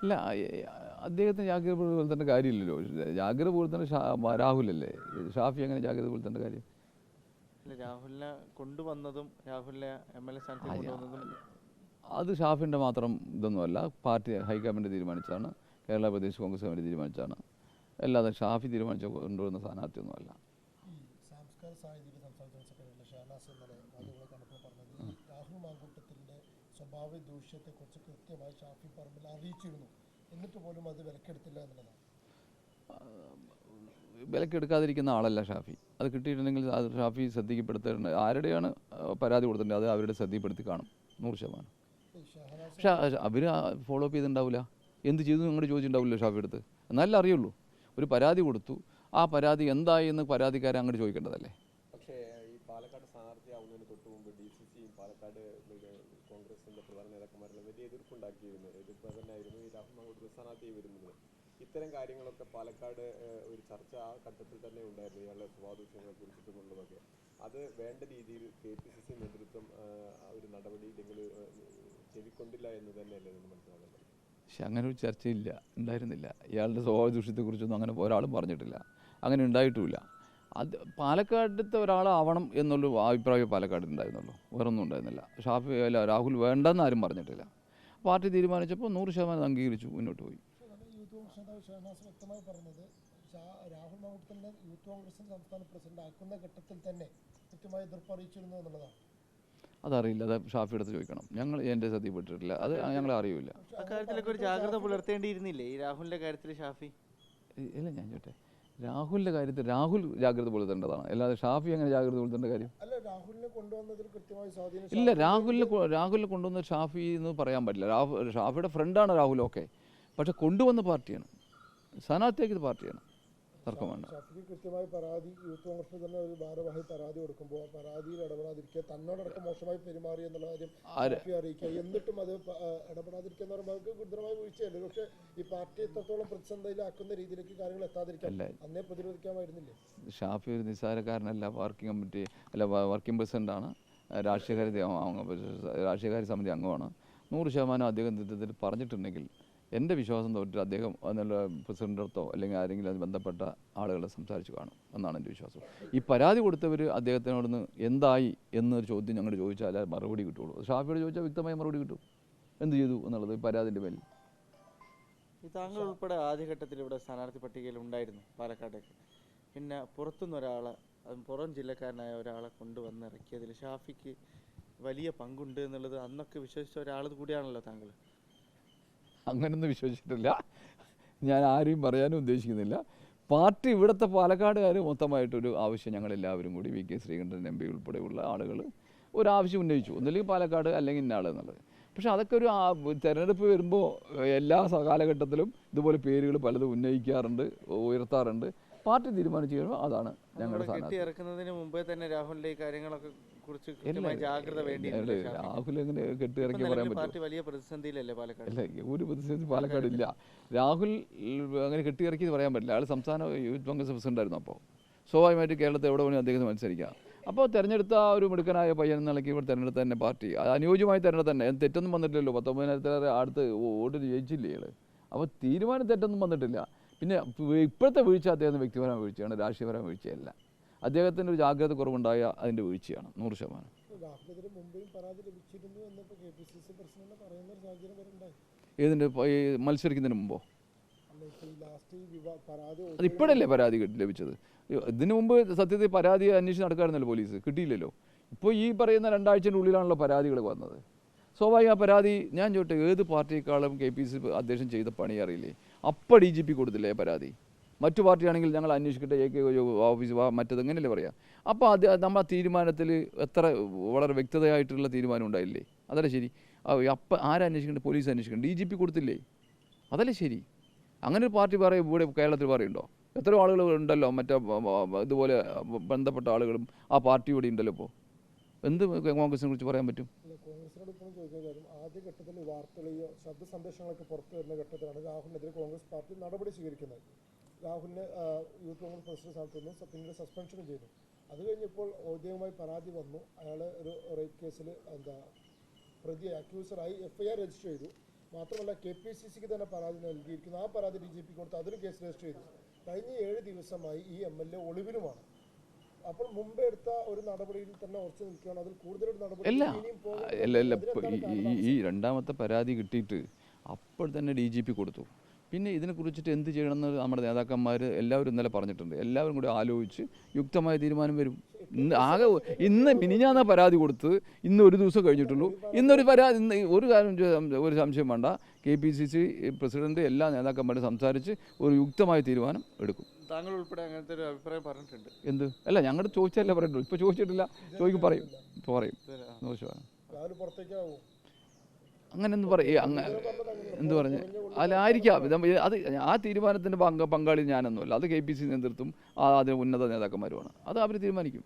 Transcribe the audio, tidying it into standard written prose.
ഇല്ല, അദ്ദേഹത്തിന് ജാഗ്രത പുലർത്തേണ്ട കാര്യമില്ലല്ലോ. ജാഗ്രത പുലർത്തേണ്ട രാഹുലല്ലേ. ഷാഫി അങ്ങനെ ജാഗ്രത പുലർത്തേണ്ട കാര്യം? രാഹുലിനെ കൊണ്ടുവന്നതും രാഹുലിനെ MLA സ്ഥാനത്തേക്ക് കൊണ്ടുവന്നതും അത് ഷാഫിൻ്റെ മാത്രം ഇതൊന്നുമല്ല. പാർട്ടി ഹൈക്കമാൻഡ് തീരുമാനിച്ചാണ്, കേരള പ്രദേശ് കോൺഗ്രസ് കമ്മിറ്റി തീരുമാനിച്ചാണ്. അല്ലാതെ ഷാഫി തീരുമാനിച്ച കൊണ്ടുവരുന്ന സ്ഥാനാർത്ഥിയൊന്നുമല്ല. സാംസ്കാരിക സാഹിത്യ സംസ്ഥാന ജനറൽ സെക്രട്ടറി ഷഹനാസ് ഇന്നലെ മാധ്യമങ്ങളെ കണ്ടപ്പോൾ പറഞ്ഞത് രാഹുൽ മാങ്കൂട്ടത്തിൻ്റെ സ്വഭാവ ദൂഷ്യത്തെക്കുറിച്ച് കൃത്യമായി ഷാഫി പറമ്പിൽ അറിയിച്ചിരുന്നു, എന്നിട്ട് പോലും അത് വിലക്കെടുത്തില്ല എന്നുള്ളതാണ്. വിലക്കെടുക്കാതിരിക്കുന്ന ആളല്ല ഷാഫി. അത് കിട്ടിയിട്ടുണ്ടെങ്കിൽ അത് ഷാഫി ശ്രദ്ധിക്കപ്പെടുത്തേണ്ട. ആരുടെയാണ് പരാതി കൊടുത്തിട്ടുണ്ട് അത് അവരുടെ ശ്രദ്ധപ്പെടുത്തി കാണും 100%. പക്ഷേ അവർ ഫോളോ അപ്പ് ചെയ്തിട്ടുണ്ടാവില്ല. എന്ത് ചെയ്തു അങ്ങോട്ട് ചോദിച്ചിട്ടുണ്ടാവില്ല ഷാഫി എടുത്ത്. എന്നാലേ അറിയുള്ളൂ. ഒരു പരാതി കൊടുത്തു, ആ പരാതി എന്തായി എന്ന് പരാതിക്കാരെ അങ്ങോട്ട് ചോദിക്കേണ്ടതല്ലേ. പക്ഷേ ഈ പാലക്കാട് സ്ഥാനാർത്ഥിയാവുന്നതിന് തൊട്ട് മുമ്പ് DCCയും പാലക്കാട് കോൺഗ്രസിൻ്റെ പ്രധാന നേതാക്കന്മാരെല്ലാം വലിയ എതിർപ്പുണ്ടാക്കിയിരുന്നു. എതിർപ്പ് തന്നെയായിരുന്നു ഈ രാഹുൽ മാങ്കൂട്ടത്തിൽ സ്ഥാനാർത്ഥിയായി വരുന്നത്. ഇത്തരം കാര്യങ്ങളൊക്കെ പാലക്കാട് ഒരു ചർച്ച ആ ഘട്ടത്തിൽ തന്നെ ഉണ്ടായിരുന്നു, ഇയാളുടെ സ്വഭാവദൂഷ്യങ്ങളെ കുറിച്ചിട്ടുള്ളതൊക്കെ. അത് വേണ്ട രീതിയിൽ KPCC നേതൃത്വം ഒരു നടപടി ഇല്ലെങ്കിൽ ചെവിക്കൊണ്ടില്ല എന്ന് തന്നെയല്ലേ നമ്മൾ മനസ്സിലാക്കേണ്ടത്? പക്ഷെ അങ്ങനെ ഒരു ചർച്ചയില്ല, ഉണ്ടായിരുന്നില്ല. ഇയാളുടെ സ്വഭാവ ദൂഷ്യത്തെക്കുറിച്ചൊന്നും അങ്ങനെ ഒരാളും പറഞ്ഞിട്ടില്ല, അങ്ങനെ ഉണ്ടായിട്ടുമില്ല. അത് പാലക്കാടത്തെ ഒരാളാവണം എന്നുള്ള അഭിപ്രായം പാലക്കാട് ഉണ്ടായിരുന്നുള്ളൂ, വേറൊന്നും ഉണ്ടായിരുന്നില്ല. ഷാഫി അല്ല രാഹുൽ വേണ്ടെന്ന് ആരും പറഞ്ഞിട്ടില്ല. പാർട്ടി തീരുമാനിച്ചപ്പോൾ 100% അംഗീകരിച്ചു, മുന്നോട്ട് പോയി. യൂത്ത് കോൺഗ്രസ് നേതാവ് ഷഹനാസ് വ്യക്തമായി പറഞ്ഞത് രാഹുൽ മാങ്കൂട്ടത്തിനെ യൂത്ത് കോൺഗ്രസിന്റെ സംസ്ഥാന പ്രസിഡന്റ് ആക്കുന്ന ഘട്ടത്തിൽ തന്നെ കൃത്യമായി എതിർപ്പ് അറിയിച്ചിരുന്നു എന്നുള്ളതാണ്. അതറിയില്ല, അത് ഷാഫി എടുത്ത് ചോദിക്കണം. ഞങ്ങൾ എൻ്റെ ശ്രദ്ധയിൽപ്പെട്ടിട്ടില്ല, അത് ഞങ്ങളെ അറിയില്ല. അക്കാര്യത്തിലൊക്കെ ഒരു ജാഗ്രത പുലർത്തേണ്ടിയിരുന്നില്ലേ ഈ രാഹുലിന്റെ കാര്യത്തിൽ ഷാഫി? ഇല്ല, ഞാൻ ചോട്ടെ, രാഹുലിൻ്റെ കാര്യത്തിൽ രാഹുൽ ജാഗ്രത പുലർത്തേണ്ടതാണ്, അല്ലാതെ ഷാഫി അങ്ങനെ ജാഗ്രത പുലർത്തേണ്ട കാര്യം? അല്ല, രാഹുലിനെ കൊണ്ടുവന്നതിൽ കൃത്യമായി സ്വാധീനം ഇല്ല. രാഹുലിനെ കൊണ്ടുവന്ന ഷാഫി എന്ന് പറയാൻ പറ്റില്ല. ഷാഫിയുടെ ഫ്രണ്ടാണ് രാഹുൽ, ഓക്കെ. പക്ഷെ കൊണ്ടുവന്ന പാർട്ടിയാണ്, സ്ഥാനാർത്ഥിയാക്കിയത് പാർട്ടിയാണ്, തർക്കം വേണ്ട. ഷാഫിക്ക് കൃത്യമായി പരാതി യൂത്ത് കോൺഗ്രസിൽ തന്നെ ഒരു ഭാരവാഹി പരാതി കൊടുക്കുമ്പോൾ ആ പരാതിയിൽ ഇടപെടാതിരിക്കുക, തന്നോടൊപ്പം മോശമായി പെരുമാറി എന്നുള്ള കാര്യം ഷാഫി അറിയിക്കുക, എന്നിട്ടും അത് ഇടപെടാതിരിക്കുക എന്ന് പറയുമ്പോൾ ഗുരുതരമായ വീഴ്ചയല്ലേ. പക്ഷേ ഈ പാർട്ടി എത്രത്തോളം പ്രതിസന്ധിയിലാക്കുന്ന രീതിയിലേക്ക് കാര്യങ്ങൾ എത്താതിരിക്കാൻ അന്നേ പ്രതിരോധിക്കാമായിരുന്നില്ലേ? ഷാഫി ഒരു നിസ്സാരക്കാരനല്ല, വർക്കിംഗ് കമ്മിറ്റി അല്ല, വർക്കിംഗ് പ്രസിഡൻ്റാണ്, രാഷ്ട്രീയകാര്യ സമിതി അംഗമാണ്. 100% അദ്ദേഹം നേതൃത്വത്തിൽ പറഞ്ഞിട്ടുണ്ടെങ്കിൽ എൻ്റെ വിശ്വാസം തൊട്ട് അദ്ദേഹം എന്നുള്ള പ്രസിഡൻ്റെടുത്തോ അല്ലെങ്കിൽ ആരെങ്കിലും അത് ബന്ധപ്പെട്ട ആളുകളെ സംസാരിച്ച് കാണും എന്നാണ് എൻ്റെ വിശ്വാസം. ഈ പരാതി കൊടുത്തവർ അദ്ദേഹത്തിനോടൊന്ന് എന്തായി എന്നൊരു ചോദ്യം ഞങ്ങൾ ചോദിച്ചാൽ മറുപടി കിട്ടുള്ളൂ. ഷാഫിയോട് ചോദിച്ചാൽ വ്യക്തമായ മറുപടി കിട്ടും, എന്ത് ചെയ്തു എന്നുള്ളത് പരാതിൻ്റെ മേൽ. ഈ താങ്കൾ ഉൾപ്പെടെ ആദ്യഘട്ടത്തിൽ ഇവിടെ സ്ഥാനാർത്ഥി പട്ടികയിൽ ഉണ്ടായിരുന്നു പാലക്കാട്ടേക്ക്. പിന്നെ പുറത്തുനിന്ന് ഒരാളെ, അതും പുറം ജില്ലക്കാരനായ ഒരാളെ കൊണ്ടുവന്നിറക്കിയതിൽ ഷാഫിക്ക് വലിയ പങ്കുണ്ട് എന്നുള്ളത് അന്നൊക്കെ വിശ്വസിച്ച ഒരാൾ കൂടിയാണല്ലോ താങ്കൾ. അങ്ങനൊന്നും വിശ്വസിച്ചിട്ടില്ല, ഞാൻ ആരെയും പറയാനും ഉദ്ദേശിക്കുന്നില്ല. പാർട്ടി ഇവിടുത്തെ പാലക്കാടുകാർ മൊത്തമായിട്ടൊരു ആവശ്യം ഞങ്ങളെല്ലാവരും കൂടി VK ശ്രീകണ്ഠൻ MP ഉൾപ്പെടെയുള്ള ആളുകൾ ഒരാവശ്യം ഉന്നയിച്ചു, ഒന്നില്ലെങ്കിൽ പാലക്കാട് അല്ലെങ്കിൽ ഇന്ന ആൾ എന്നുള്ളത്. പക്ഷെ അതൊക്കെ ഒരു തെരഞ്ഞെടുപ്പ് വരുമ്പോൾ എല്ലാ കാലഘട്ടത്തിലും ഇതുപോലെ പേരുകൾ പലതും ഉന്നയിക്കാറുണ്ട്, ഉയർത്താറുണ്ട്. പാർട്ടി തീരുമാനിച്ചു കഴിയുമ്പോൾ അതാണ് ഞങ്ങളുടെ സ്ഥാനാർത്ഥി. ഇറക്കുന്നതിന് മുമ്പേ തന്നെ രാഹുലിന്റെ ഈ കാര്യങ്ങളൊക്കെ കുറിച്ച് ജാഗ്രത വേണ്ടി. രാഹുൽ എങ്ങനെ കെട്ടിയിറക്കി പറയാൻ പറ്റും? വലിയ പ്രതിസന്ധിയിലല്ലേ പാലക്കാട്? അല്ല, ഒരു പ്രതിസന്ധി പാലക്കാട് ഇല്ല. രാഹുൽ അങ്ങനെ കെട്ടിയിറക്കി പറയാൻ പറ്റില്ല. അയാൾ സംസ്ഥാന യൂത്ത് കോൺഗ്രസ് പ്രസിഡൻ്റായിരുന്നു. അപ്പോൾ സ്വാഭാവികമായിട്ട് കേരളത്തിൽ എവിടെ വേണമെങ്കിൽ അദ്ദേഹത്തിന് മത്സരിക്കാം. അപ്പോൾ തിരഞ്ഞെടുത്ത ഒരു മിടുക്കനായ പയ്യൻ നിലയ്ക്ക് ഇവിടെ തിരഞ്ഞെടുത്ത തന്നെ പാർട്ടി, അത് അനുയോജ്യമായി തിരഞ്ഞെടുത്ത തന്നെ, തെറ്റൊന്നും വന്നിട്ടില്ലല്ലോ. 19,000 അടുത്ത് വോട്ട് ജയിച്ചില്ലേ ഇയാൾ. അപ്പോൾ തീരുമാനം തെറ്റൊന്നും വന്നിട്ടില്ല. പിന്നെ ഇപ്പോഴത്തെ വീഴ്ച അദ്ദേഹത്തിന് വ്യക്തിപരമായ വീഴ്ചയാണ്, രാഷ്ട്രീയപരമായ വീഴ്ചയല്ല. അദ്ദേഹത്തിൻ്റെ ഒരു ജാഗ്രത കുറവുണ്ടായ അതിൻ്റെ വീഴ്ചയാണ് 100%. ഏതിൻ്റെ മത്സരിക്കുന്നതിന് മുമ്പോ? അതിപ്പോഴല്ലേ പരാതി ലഭിച്ചത്. ഇതിനു മുമ്പ് സത്യത്തിൽ പരാതി അന്വേഷിച്ച് നടക്കാറുണ്ടല്ലോ പോലീസ്, കിട്ടിയില്ലല്ലോ. ഇപ്പോൾ ഈ പറയുന്ന 2 ആഴ്ചയുടെ ഉള്ളിലാണല്ലോ പരാതികൾ വന്നത്. സ്വാഭാവിക പരാതി ഞാൻ ചോട്ടെ, ഏത് പാർട്ടിയേക്കാളും KPCC അധ്യക്ഷൻ ചെയ്ത പണി അറിയില്ലേ? അപ്പോൾ DGP കൊടുത്തില്ലേ പരാതി? മറ്റു പാർട്ടിയാണെങ്കിൽ ഞങ്ങൾ അന്വേഷിക്കട്ടെ, AK ഓഫീസ് മറ്റത് എങ്ങനെയല്ലേ പറയാം. അപ്പോൾ അത് നമ്മൾ ആ തീരുമാനത്തിൽ എത്ര വളരെ വ്യക്തതയായിട്ടുള്ള തീരുമാനം ഉണ്ടായില്ലേ? അതല്ലേ ശരി. അപ്പം ആരന്വേഷിക്കേണ്ടത്? പോലീസ് അന്വേഷിക്കണം. DGP കൊടുത്തില്ലേ? അതല്ലേ ശരി. അങ്ങനെ ഒരു പാർട്ടി പറയും ഇവിടെ കേരളത്തിൽ പറയുണ്ടോ? എത്രയോ ആളുകൾ ഉണ്ടല്ലോ, മറ്റേ ഇതുപോലെ ബന്ധപ്പെട്ട ആളുകളും ആ പാർട്ടി ഇവിടെ ഉണ്ടല്ലോ. ഇപ്പോൾ എന്ത് കോൺഗ്രസിനെ കുറിച്ച് പറയാൻ പറ്റും? കോൺഗ്രസിനോട് ഇപ്പോഴും ചോദിക്കുന്ന കാര്യം, ആദ്യഘട്ടത്തിൽ വാർത്തകളെയോ ശബ്ദ സന്ദേശങ്ങളൊക്കെ പുറത്തു വരുന്ന ഘട്ടത്തിലാണ് രാഹുലിനെതിരെ കോൺഗ്രസ് പാർട്ടി നടപടി സ്വീകരിക്കുന്നത്. രാഹുലിനെ യൂത്ത് കോൺഗ്രസ് പ്രസിഡന്റ് സ്ഥാനത്ത് നിന്നും പിന്നീട് സസ്പെൻഷനും ചെയ്തു. അത് കഴിഞ്ഞപ്പോൾ ഔദ്യോഗികമായി പരാതി വന്നു, അയാൾ ഒരു റേപ്പ് കേസിൽ പ്രതിയെ അക്യൂസറായി FIR രജിസ്റ്റർ ചെയ്തു. മാത്രമല്ല KPCCക്ക് തന്നെ പരാതി നൽകിയിരിക്കുന്നു. ആ പരാതി DGP കൊടുത്ത് അതിൽ കേസ് രജിസ്റ്റർ ചെയ്തു. കഴിഞ്ഞ 7 ദിവസമായി ഈ MLA ഒളിവിലുമാണ്. അപ്പോൾ മുമ്പ് എടുത്ത ഒരു നടപടിയിൽ തന്നെ ഉറച്ചു നിൽക്കുകയാണ്. അതിൽ കൂടുതലൊരു നടപടി അല്ല ഇനിയും പോകാൻ അല്ല ഈ രണ്ടാമത്തെ പരാതി കിട്ടിയിട്ട് അപ്പോൾ തന്നെ DGP കൊടുത്തു. പിന്നെ ഇതിനെക്കുറിച്ചിട്ട് എന്ത് ചെയ്യണമെന്ന് നമ്മുടെ നേതാക്കന്മാർ എല്ലാവരും ഇന്നലെ പറഞ്ഞിട്ടുണ്ട്. എല്ലാവരും കൂടി ആലോചിച്ച് യുക്തമായ തീരുമാനം വരും. ഇന്ന് മിനിഞ്ഞാന്ന പരാതി കൊടുത്ത് ഇന്ന് ഒരു ദിവസം കഴിഞ്ഞിട്ടുള്ളൂ. ഇന്നൊരു പരാതി ഒരു സംശയം വേണ്ട, KPCC പ്രസിഡന്റ് എല്ലാ നേതാക്കന്മാരും സംസാരിച്ച് ഒരു യുക്തമായ തീരുമാനം എടുക്കും. താങ്കൾ ഉൾപ്പെടെ അങ്ങനത്തെ ഒരു അഭിപ്രായം പറഞ്ഞിട്ടുണ്ട്. എന്ത് അല്ല ഞങ്ങൾ ചോദിച്ചല്ലേ പറഞ്ഞിട്ടുള്ളൂ. ഇപ്പോൾ ചോദിച്ചിട്ടില്ല, ചോദിക്കും പറയും. ഇപ്പോൾ പറയും പുറത്തേക്കാവും അങ്ങനെ എന്ത് പറയും എന്ത് പറഞ്ഞ് അല്ലായിരിക്കാം. അത് ആ തീരുമാനത്തിൻ്റെ പങ്കാളി ഞാനൊന്നുമല്ല. അത് KPCC നേതൃത്വം അതിന് ഉന്നത നേതാക്കന്മാരുമാണ്. അത് അവർ തീരുമാനിക്കും.